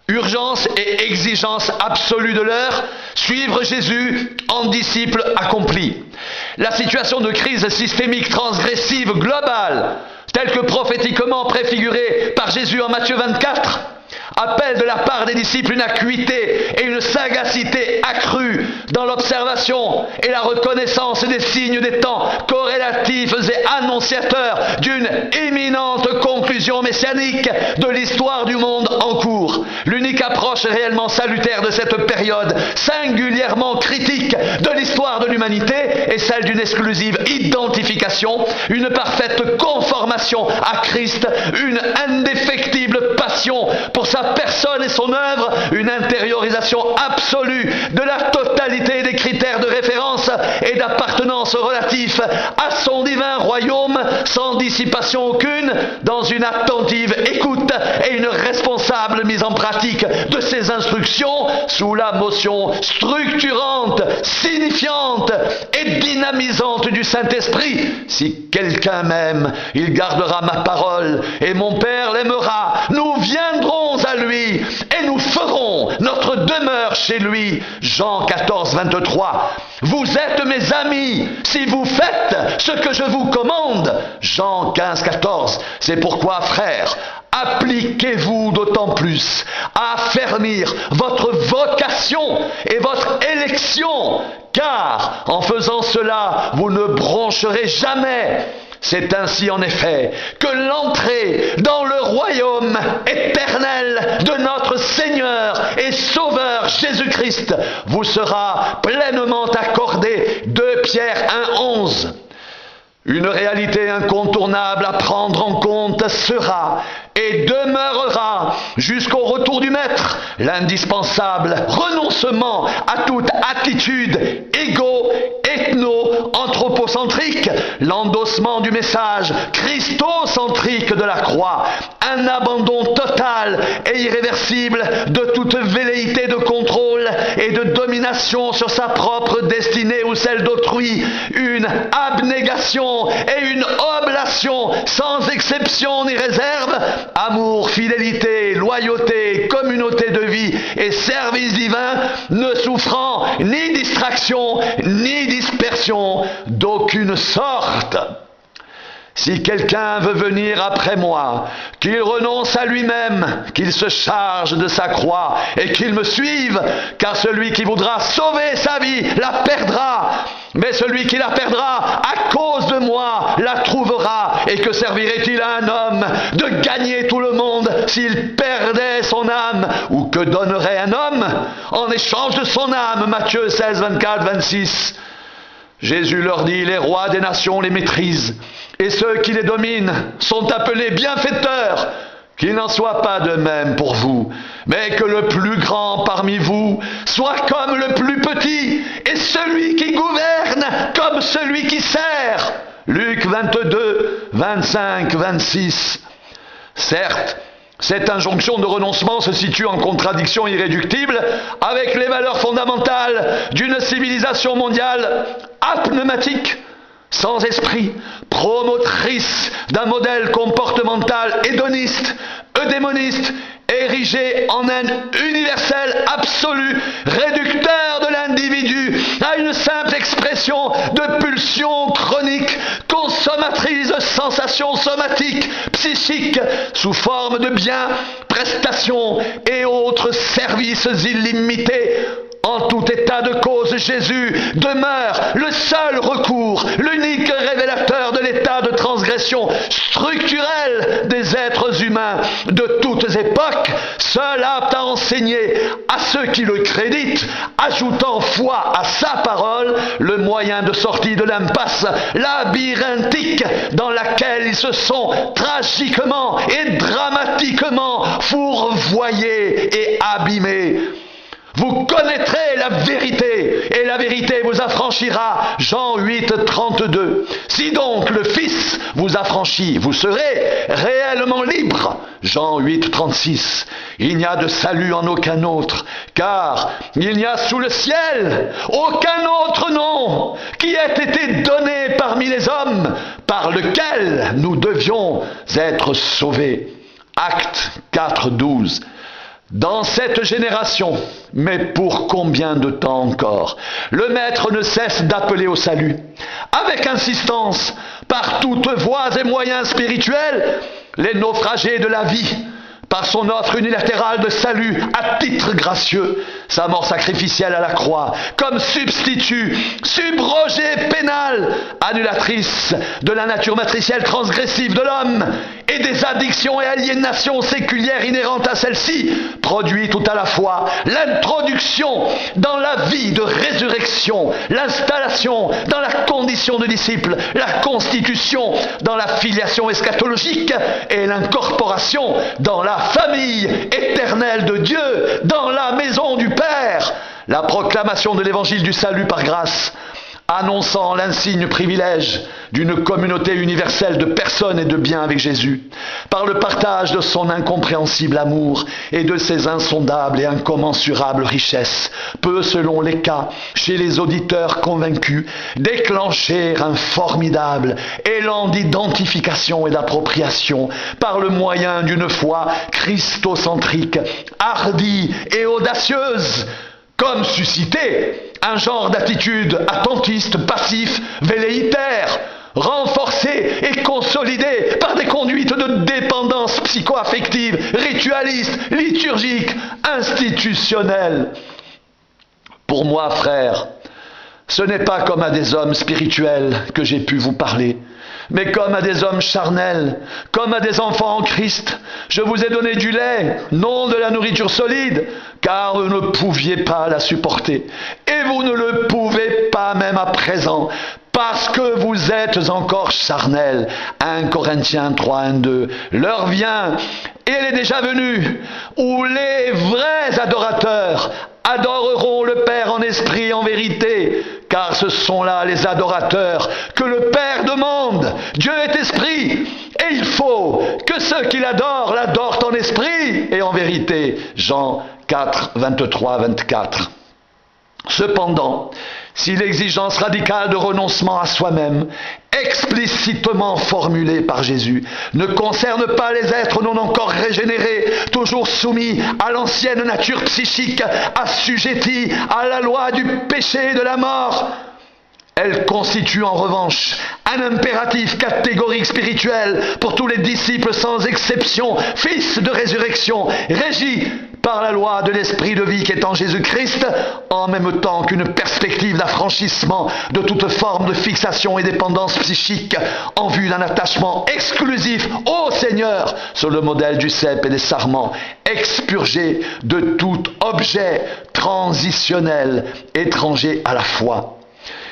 Urgence et exigence absolue de l'heure, suivre Jésus en disciple accompli. La situation de crise systémique transgressive globale, telle que prophétiquement préfigurée par Jésus en Matthieu 24, appelle de la part des disciples une acuité et une sagacité accrue dans l'observation et la reconnaissance des signes des temps corrélatifs et annonciateurs d'une imminente conclusion messianique de l'histoire du monde en cours. L'unique approche réellement salutaire de cette période singulièrement critique de l'histoire de l'humanité est celle d'une exclusive identification, une parfaite conformation à Christ, une indéfectible passion pour sa personne et son œuvre, une intériorisation absolue de la totalité des critères de référence et d'appartenance relatifs à son divin royaume, sans dissipation aucune, dans une attentive écoute et une responsable mise en pratique de ses instructions sous la motion structurante, signifiante et dynamisante du Saint-Esprit. Si quelqu'un m'aime, il gardera ma parole et mon Père l'aimera. Nous viendrons à lui et nous ferons notre demeure chez lui. Jean 14, 23. Vous êtes mes amis si vous faites ce que je vous commande. Jean 15, 14. C'est pourquoi, frères, appliquez-vous d'autant plus à affermir votre vocation et votre élection, car en faisant cela, vous ne broncherez jamais. C'est ainsi en effet que l'entrée dans le royaume éternel de notre Seigneur et Sauveur Jésus-Christ vous sera pleinement accordée. 2 Pierre 1,11. Une réalité incontournable à prendre en compte sera et demeurera jusqu'au retour du Maître l'indispensable renoncement à toute attitude égo-ethno-anthropocentrique, l'endossement du message christocentrique de la croix, un abandon total et irréversible de toute velléité de contrôle et de domination sur sa propre destinée ou celle d'autrui, une abnégation et une oblation sans exception ni réserve, amour, fidélité, loyauté, communauté de vie et service divin, ne souffrant ni distraction ni dispersion d'aucune sorte. Si quelqu'un veut venir après moi, qu'il renonce à lui-même, qu'il se charge de sa croix et qu'il me suive, car celui qui voudra sauver sa vie la perdra, mais celui qui la perdra à cause de moi la trouvera. Et que servirait-il à un homme de gagner tout le monde s'il perdait son âme? Ou que donnerait un homme en échange de son âme? Matthieu 16, 24, 26. Jésus leur dit, les rois des nations les maîtrisent, et ceux qui les dominent sont appelés bienfaiteurs. Qu'il n'en soit pas de même pour vous, mais que le plus grand parmi vous soit comme le plus petit, et celui qui gouverne comme celui qui sert. Luc 22, 25, 26. Certes, cette injonction de renoncement se situe en contradiction irréductible avec les valeurs fondamentales d'une civilisation mondiale apneumatique, sans esprit, promotrice d'un modèle comportemental hédoniste, eudémoniste, érigé en un universel absolu, réducteur de l'individu à une simple expression de pulsions chroniques, consommatrice de sensations somatiques, psychiques, sous forme de biens, prestations et autres services illimités. En tout état de cause, Jésus demeure le seul recours, l'unique révélateur de l'état de transgression structurelle des êtres humains de toutes époques, seul apte à enseigner à ceux qui le créditent, ajoutant foi à sa parole, le moyen de sortie de l'impasse labyrinthique dans laquelle ils se sont tragiquement et dramatiquement fourvoyés et abîmés. Vous connaîtrez la vérité, et la vérité vous affranchira. Jean 8, 32. Si donc le Fils vous affranchit, vous serez réellement libre. Jean 8, 36. Il n'y a de salut en aucun autre, car il n'y a sous le ciel aucun autre nom qui ait été donné parmi les hommes, par lequel nous devions être sauvés. Actes 4, 12. Dans cette génération, mais pour combien de temps encore, le Maître ne cesse d'appeler au salut, avec insistance, par toutes voies et moyens spirituels, les naufragés de la vie, par son offre unilatérale de salut à titre gracieux, sa mort sacrificielle à la croix, comme substitut, subrogé pénal, annulatrice de la nature matricielle transgressive de l'homme et des addictions et aliénations séculières inhérentes à celle-ci, produit tout à la fois l'introduction dans la vie de résurrection, l'installation dans la condition de disciple, la constitution dans la filiation eschatologique et l'incorporation dans la famille éternelle de Dieu, dans la maison du Père, la proclamation de l'évangile du salut par grâce, annonçant l'insigne privilège d'une communauté universelle de personnes et de biens avec Jésus, par le partage de son incompréhensible amour et de ses insondables et incommensurables richesses, peut, selon les cas, chez les auditeurs convaincus, déclencher un formidable élan d'identification et d'appropriation par le moyen d'une foi christocentrique, hardie et audacieuse, comme susciter un genre d'attitude attentiste, passif, velléitaire, renforcé et consolidé par des conduites de dépendance psycho-affective, ritualiste, liturgique, institutionnelle. Pour moi, frères, ce n'est pas comme à des hommes spirituels que j'ai pu vous parler, mais comme à des hommes charnels, comme à des enfants en Christ. Je vous ai donné du lait, non de la nourriture solide, car vous ne pouviez pas la supporter. Et vous ne le pouvez pas même à présent, parce que vous êtes encore charnels. 1 Corinthiens 3, 1, 2. L'heure vient, et elle est déjà venue, où les vrais adorateurs adoreront le Père en esprit et en vérité, car ce sont là les adorateurs que le Père demande. Dieu est esprit, et il faut que ceux qui l'adorent, l'adorent en esprit et en vérité. Jean 4, 23, 24. Cependant, si l'exigence radicale de renoncement à soi-même, explicitement formulée par Jésus, ne concerne pas les êtres non encore régénérés, toujours soumis à l'ancienne nature psychique, assujettis à la loi du péché et de la mort, elle constitue en revanche un impératif catégorique spirituel pour tous les disciples sans exception, fils de résurrection, régis par la loi de l'esprit de vie qui est en Jésus-Christ, en même temps qu'une perspective d'affranchissement de toute forme de fixation et dépendance psychique en vue d'un attachement exclusif au Seigneur sur le modèle du cep et des sarments, expurgé de tout objet transitionnel étranger à la foi.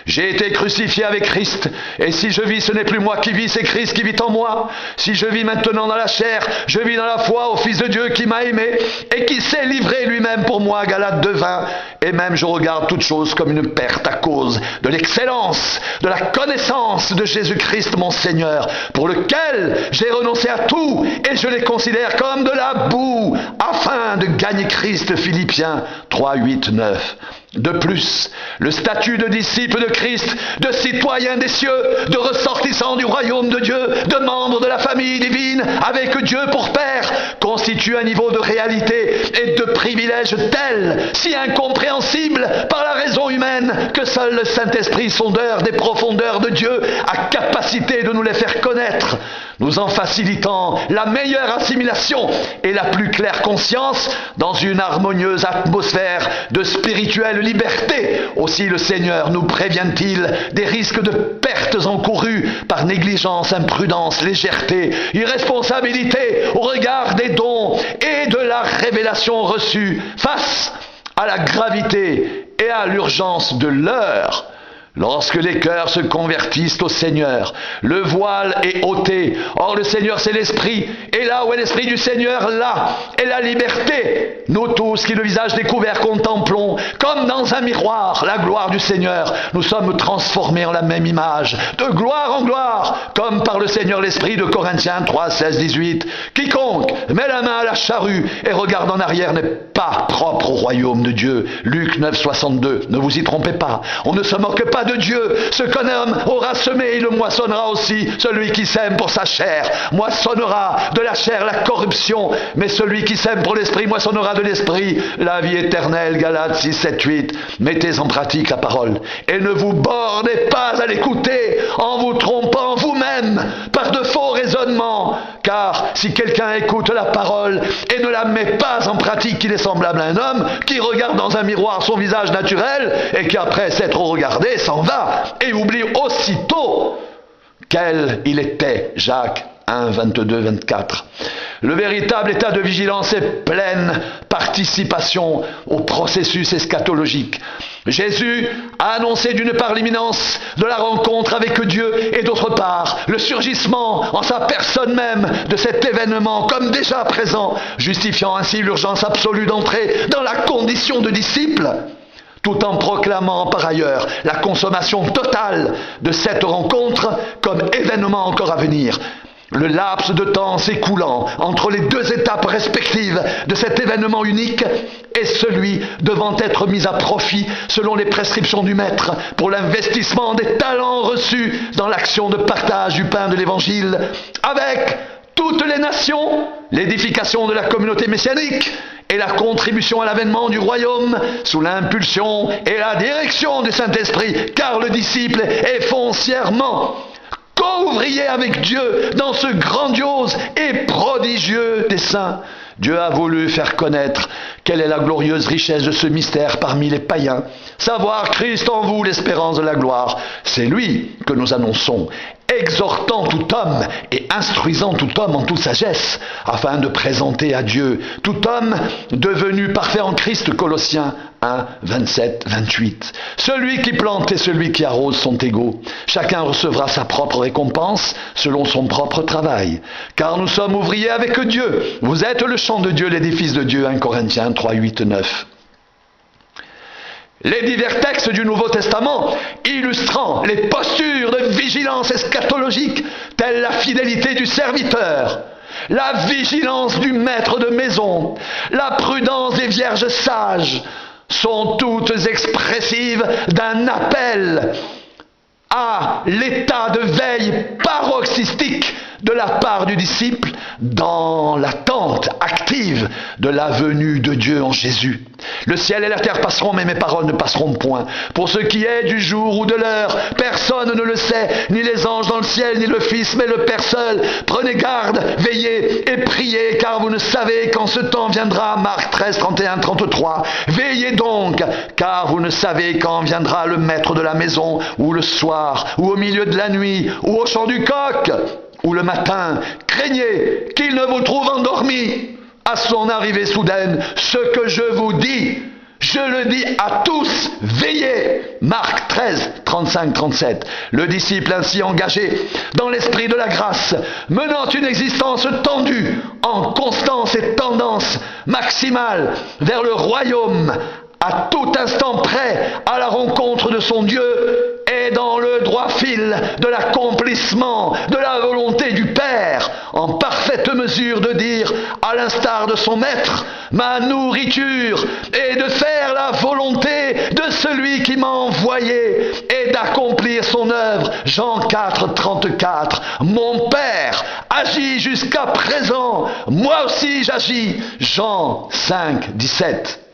J'ai été crucifié avec Christ, et si je vis, ce n'est plus moi qui vis, c'est Christ qui vit en moi. Si je vis maintenant dans la chair, je vis dans la foi au Fils de Dieu qui m'a aimé et qui s'est livré lui-même pour moi, Galates 2:20. Et même je regarde toute chose comme une perte à cause de l'excellence, de la connaissance de Jésus-Christ mon Seigneur, pour lequel j'ai renoncé à tout, et je les considère comme de la boue, afin de gagner Christ. Philippiens 3, 8, 9. De plus, le statut de disciple de Christ, de citoyen des cieux, de ressortissant du royaume de Dieu, de membre de la famille divine, avec Dieu pour Père, constitue un niveau de réalité et de privilège tel, si incompréhensible par la raison humaine, que seul le Saint-Esprit, sondeur des profondeurs de Dieu, a capacité de nous les faire connaître, nous en facilitant la meilleure assimilation et la plus claire conscience dans une harmonieuse atmosphère de spirituelle liberté. Aussi le Seigneur nous prévient-il des risques de pertes encourues par négligence, imprudence, légèreté, irresponsabilité au regard des dons et de la révélation reçue face à la gravité et à l'urgence de l'heure. Lorsque les cœurs se convertissent au Seigneur, le voile est ôté. Or le Seigneur c'est l'Esprit, et là où est l'Esprit du Seigneur, là est la liberté. Nous tous qui le visage découvert contemplons, comme dans un miroir, la gloire du Seigneur, nous sommes transformés en la même image, de gloire en gloire, comme par le Seigneur l'Esprit. de Corinthiens 3, 16, 18. Quiconque met la main à la charrue et regarde en arrière n'est pas propre au royaume de Dieu. Luc 9, 62. Ne vous y trompez pas, on ne se moque pas de Dieu. Ce qu'un homme aura semé, il le moissonnera aussi. Celui qui sème pour sa chair moissonnera de la chair la corruption, mais celui qui sème pour l'esprit moissonnera de l'esprit la vie éternelle. Galates 6, 7, 8. Mettez en pratique la parole et ne vous bornez pas à l'écouter en vous trompant vous-même par de faux raisonnements. Car si quelqu'un écoute la parole et ne la met pas en pratique, il est semblable à un homme qui regarde dans un miroir son visage naturel et qui, après s'être regardé, s'en va et oublie aussitôt quel il était. Jacques 1, 22, 24. Le véritable état de vigilance est pleine participation au processus eschatologique. Jésus a annoncé d'une part l'imminence de la rencontre avec Dieu et d'autre part le surgissement en sa personne même de cet événement comme déjà présent, justifiant ainsi l'urgence absolue d'entrer dans la condition de disciple, tout en proclamant par ailleurs la consommation totale de cette rencontre comme événement encore à venir. Le laps de temps s'écoulant entre les deux étapes respectives de cet événement unique est celui devant être mis à profit selon les prescriptions du Maître pour l'investissement des talents reçus dans l'action de partage du pain de l'Évangile avec toutes les nations, l'édification de la communauté messianique et la contribution à l'avènement du royaume sous l'impulsion et la direction du Saint-Esprit, car le disciple est foncièrement co-ouvrier avec Dieu dans ce grandiose et prodigieux dessein. Dieu a voulu faire connaître quelle est la glorieuse richesse de ce mystère parmi les païens. Savoir Christ en vous, l'espérance de la gloire. C'est lui que nous annonçons, exhortant tout homme et instruisant tout homme en toute sagesse, afin de présenter à Dieu tout homme devenu parfait en Christ. Colossiens 1, 27, 28. Celui qui plante et celui qui arrose sont égaux. Chacun recevra sa propre récompense selon son propre travail. Car nous sommes ouvriers avec Dieu. Vous êtes le champ de Dieu, l'édifice de Dieu. 1 Corinthiens 3, 8, 9. Les divers textes du Nouveau Testament illustrant les postures de vigilance eschatologique, telles la fidélité du serviteur, la vigilance du maître de maison, la prudence des vierges sages, sont toutes expressives d'un appel à l'état de veille paroxystique de la part du disciple dans l'attente active de la venue de Dieu en Jésus. Le ciel et la terre passeront, mais mes paroles ne passeront point. Pour ce qui est du jour ou de l'heure, personne ne le sait, ni les anges dans le ciel, ni le Fils, mais le Père seul. Prenez garde, veillez et priez, car vous ne savez quand ce temps viendra. Marc 13, 31, 33. Veillez donc, car vous ne savez quand viendra le maître de la maison, ou le soir, ou au milieu de la nuit, ou au chant du coq, ou le matin. Craignez qu'il ne vous trouve endormi à son arrivée soudaine. Ce que je vous dis, je le dis à tous, veillez. Marc 13, 35, 37. Le disciple ainsi engagé dans l'esprit de la grâce, menant une existence tendue en constance et tendance maximale vers le royaume, à tout instant prêt à la rencontre de son Dieu, est dans le droit fil de l'accomplissement de la volonté du Père, en parfaite mesure de dire, à l'instar de son maître, ma nourriture est de faire la volonté de celui qui m'a envoyé et d'accomplir son œuvre. Jean 4, 34. Mon Père agit jusqu'à présent, moi aussi j'agis. Jean 5, 17.